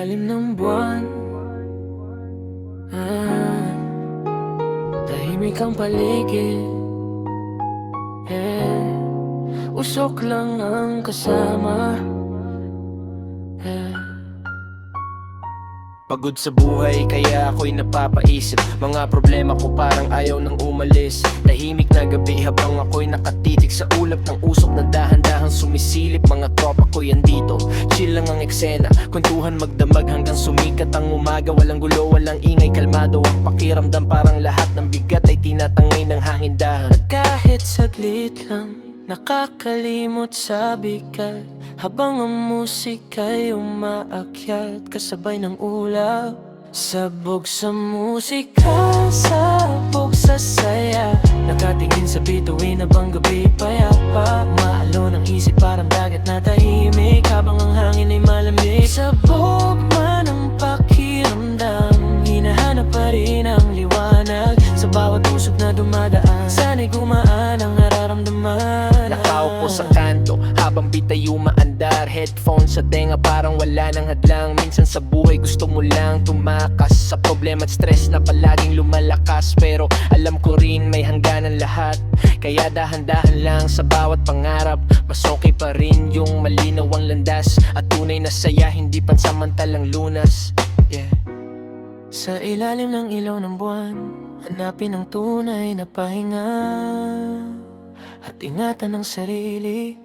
ilalim ng buwan, tahimik ang paligid, usok lang ang kasama, Pagod sa buhay kaya ako'y napapaisip. Mga problema ko parang ayaw nang umalis. Tahimik na gabi habang ako'y nakatitig sa ulap ng usok na dahan-dahang sumisilip. Mga tropa ko yan dito, chill lang ang eksena, kwentuhan magdamag hanggang sumikat ang umaga. Walang gulo, walang ingay, kalmado ang pakiramdam. Parang lahat ng bigat ay tinatangay ng hangin dahan. at kahit saglit lang nakakalimot sa bigat, habang ang musika'y umaakyat kasabay ng ulap. Sabog sa musika, sabog sa saya, nakatingin sa bituin habang gabi payapa. Maalon ang isip parang dagat na tahimik habang ang hangin ay malamig. Sabog man ang pakiramdam, hinahanap pa rin ang liwanag sa bawat usok na dumadaan. Sana'y gumaan ang nararamdaman. Nakaupo sa kanto habang bitay umaandar, headphones sa tenga parang wala nang hadlang. Minsan sa buhay gusto mo lang tumakas sa problema at stress na palaging lumalakas. Pero alam ko rin may hangganan lahat, kaya dahan-dahan lang sa bawat pangarap. Mas okay pa rin yung malinaw ang landas at tunay na saya, hindi pansamantalang lunas. Sa ilalim ng ilaw ng buwan, hanapin ang tunay na pahinga at ingatan ang sarili.